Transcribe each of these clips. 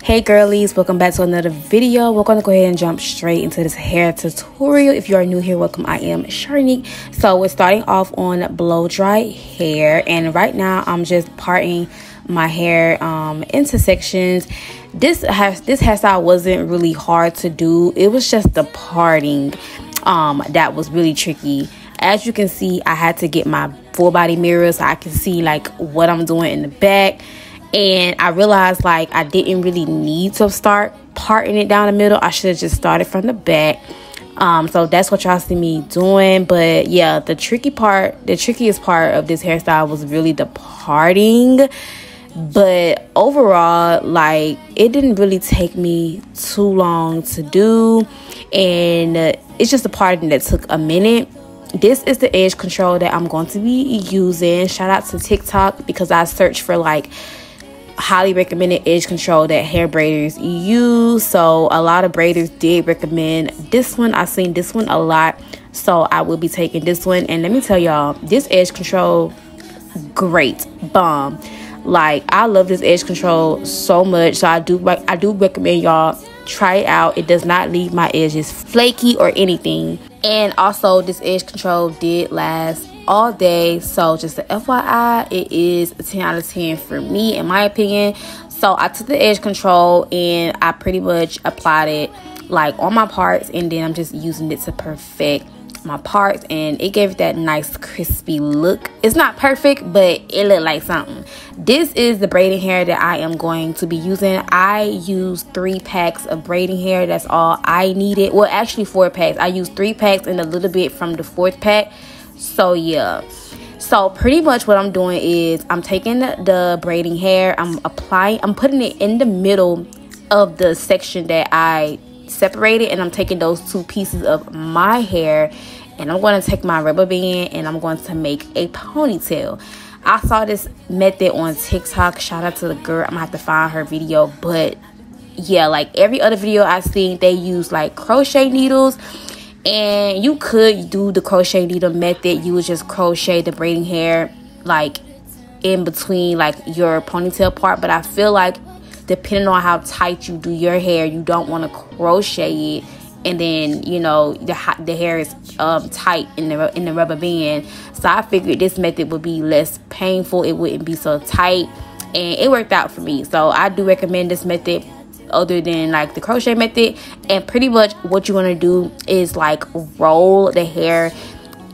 Hey girlies, welcome back to another video. We're going to go ahead and jump straight into this hair tutorial. If you are new here, welcome. I am Charniq. So we're starting off on blow dry hair, and right now I'm just parting my hair into sections. This hairstyle wasn't really hard to do. It was just the parting that was really tricky. As you can see, I had to get my full body mirror so I can see like what I'm doing in the back. And I realized like I didn't really need to start parting it down the middle. I should have just started from the back. So that's what y'all see me doing. But yeah, the trickiest part of this hairstyle was really the parting. But overall, like, it didn't really take me too long to do. And it's just the parting that took a minute. This is the edge control that I'm going to be using. Shout out to TikTok, because I searched for like highly recommended edge control that hair braiders use. So a lot of braiders did recommend this one. I've seen this one a lot, so I will be taking this one. And let me tell y'all, this edge control, great, bomb. Like, I love this edge control so much. So I do recommend y'all try it out. It does not leave my edges flaky or anything. And also, this edge control did last all day. So just the FYI, it is a 10 out of 10 for me, in my opinion. So I took the edge control and I pretty much applied it like on my parts, and then I'm just using it to perfect my parts, and it gave it that nice crispy look. It's not perfect, but it looked like something. This is the braiding hair that I am going to be using. I used 3 packs of braiding hair. That's all I needed. Well, actually 4 packs. I used 3 packs and a little bit from the 4th pack. So yeah, so pretty much what I'm doing is I'm taking the braiding hair, I'm putting it in the middle of the section that I separated, and I'm taking those 2 pieces of my hair, and I'm going to take my rubber band and I'm going to make a ponytail. I saw this method on TikTok. Shout out to the girl. I'm gonna have to find her video. But yeah, like every other video I've seen, they use like crochet needles. And you could do the crochet needle method. You would just crochet the braiding hair like in between like your ponytail part. But I feel like depending on how tight you do your hair, you don't want to crochet it, and then, you know, the hair is tight in the rubber band. So I figured this method would be less painful. It wouldn't be so tight, and it worked out for me. So I do recommend this method other than like the crochet method. And pretty much what you want to do is like roll the hair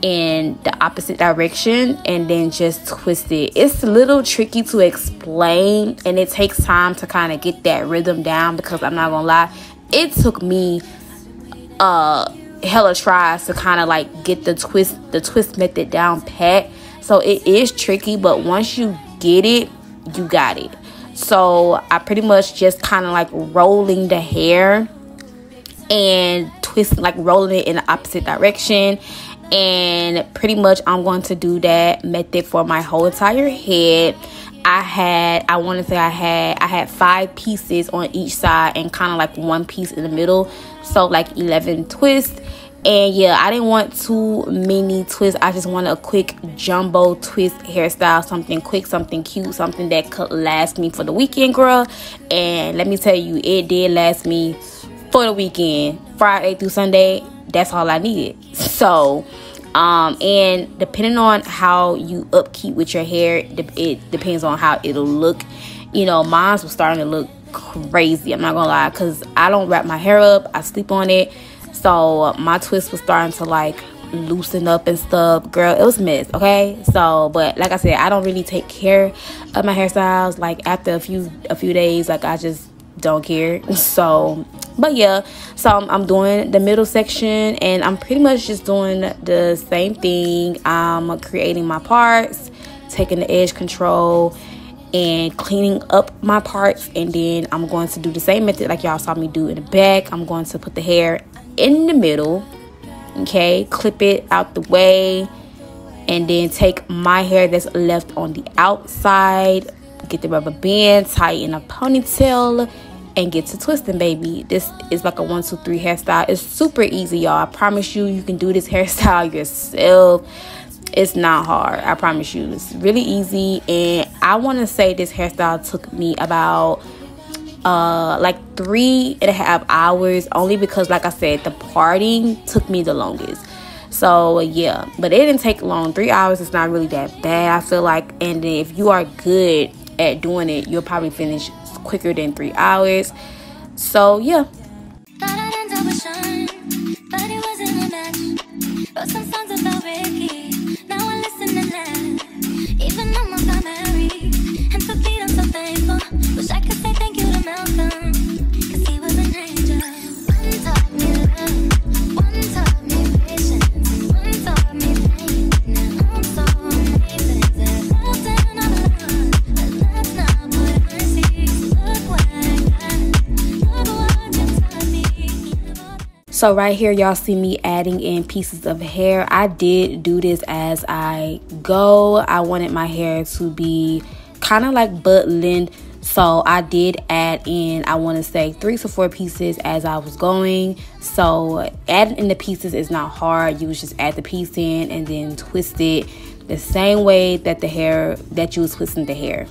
in the opposite direction and then just twist it. It's a little tricky to explain, and it takes time to kind of get that rhythm down, because I'm not gonna lie, it took me hella tries to kind of like get the twist method down pat. So it is tricky, but once you get it, you got it. So I pretty much just kind of like rolling the hair and twist, like rolling it in the opposite direction. And pretty much I'm going to do that method for my whole entire head. I had 5 pieces on each side and kind of like 1 piece in the middle, so like 11 twists. And yeah, I didn't want too many twists. I just wanted a quick jumbo twist hairstyle, something quick, something cute, something that could last me for the weekend, girl. And let me tell you, it did last me for the weekend, Friday through Sunday. That's all I needed. So and depending on how you upkeep with your hair, it depends on how it'll look. You know, mine was starting to look crazy, I'm not gonna lie, because I don't wrap my hair up, I sleep on it. So my twist was starting to like loosen up and stuff. Girl, it was a mess, okay? So, but like I said, I don't really take care of my hairstyles. Like after a few days, like I just don't care. So, but yeah, so I'm doing the middle section, and I'm pretty much just doing the same thing. I'm creating my parts, taking the edge control and cleaning up my parts, and then I'm going to do the same method like y'all saw me do in the back. I'm going to put the hair in the middle, okay, clip it out the way, and then take my hair that's left on the outside, get the rubber band, tie it in a ponytail, and get to twisting, baby. This is like a 1, 2, 3 hairstyle. It's super easy, y'all. I promise you can do this hairstyle yourself. It's not hard, I promise you. It's really easy. And I want to say this hairstyle took me about like 3.5 hours, only because, like I said, the parting took me the longest. So yeah, but it didn't take long. 3 hours is not really that bad, I feel like. And then if you are good at doing it, you'll probably finish quicker than 3 hours. So yeah. So right here, y'all see me adding in pieces of hair. I did do this as I go. I wanted my hair to be kind of like butt length. So I did add in, I want to say 3 to 4 pieces as I was going. So adding in the pieces is not hard. You just add the piece in and then twist it the same way that you was twisting the hair.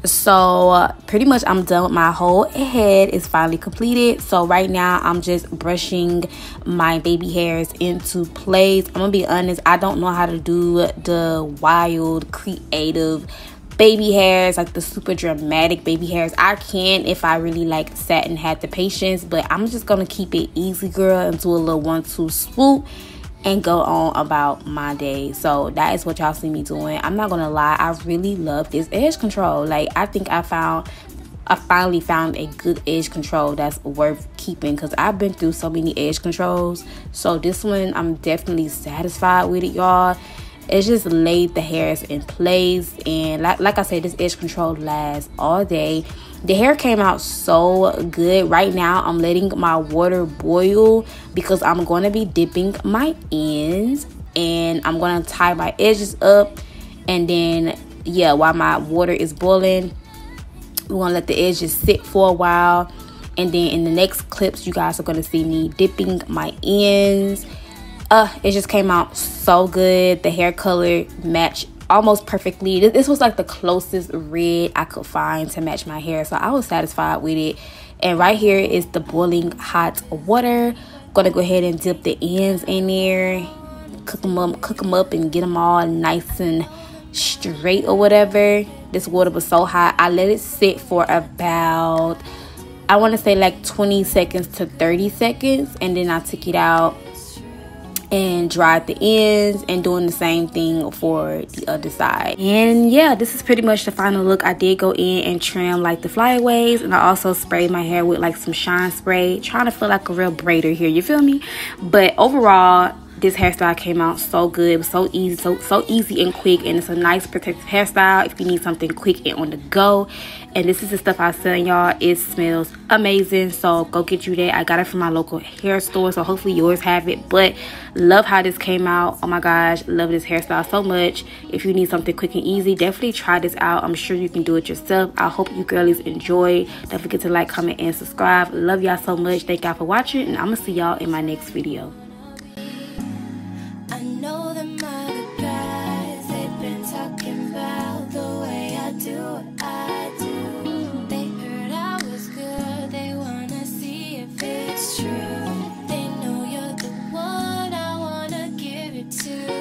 So pretty much I'm done with my whole head. Is finally completed. So right now I'm just brushing my baby hairs into place. I'm gonna be honest, I don't know how to do the wild creative baby hairs, like the super dramatic baby hairs. I can if I really like sat and had the patience, but I'm just gonna keep it easy, girl, and do a little 1-2 swoop and go on about my day. So that is what y'all see me doing. I'm not gonna lie, I really love this edge control. Like, I think I finally found a good edge control that's worth keeping, because I've been through so many edge controls. So this one, I'm definitely satisfied with it, y'all. It's just laid the hairs in place, and like I said, this edge control lasts all day. The hair came out so good. Right now I'm letting my water boil because I'm going to be dipping my ends, and I'm going to tie my edges up. And then yeah, while my water is boiling, we're going to let the edges sit for a while, and then in the next clips you guys are going to see me dipping my ends. It just came out so good. The hair color matched almost perfectly. This was like the closest red I could find to match my hair, so I was satisfied with it. And right here is the boiling hot water. Gonna go ahead and dip the ends in there, cook them up and get them all nice and straight or whatever. This water was so hot, I let it sit for about, I want to say like 20 seconds to 30 seconds, and then I took it out and dried the ends, and doing the same thing for the other side. And yeah, this is pretty much the final look. I did go in and trim like the flyaways, and I also sprayed my hair with like some shine spray, trying to feel like a real braider here, you feel me? But overall, this hairstyle came out so good. It was so easy, so easy and quick, and it's a nice protective hairstyle if you need something quick and on the go. And this is the stuff I was telling y'all, it smells amazing, so go get you that. I got it from my local hair store, so hopefully yours have it. But love how this came out. Oh my gosh, love this hairstyle so much. If you need something quick and easy, definitely try this out. I'm sure you can do it yourself. I hope you girlies enjoy. Don't forget to like, comment, and subscribe. Love y'all so much. Thank y'all for watching, and I'm gonna see y'all in my next video. I know them other guys, they've been talking about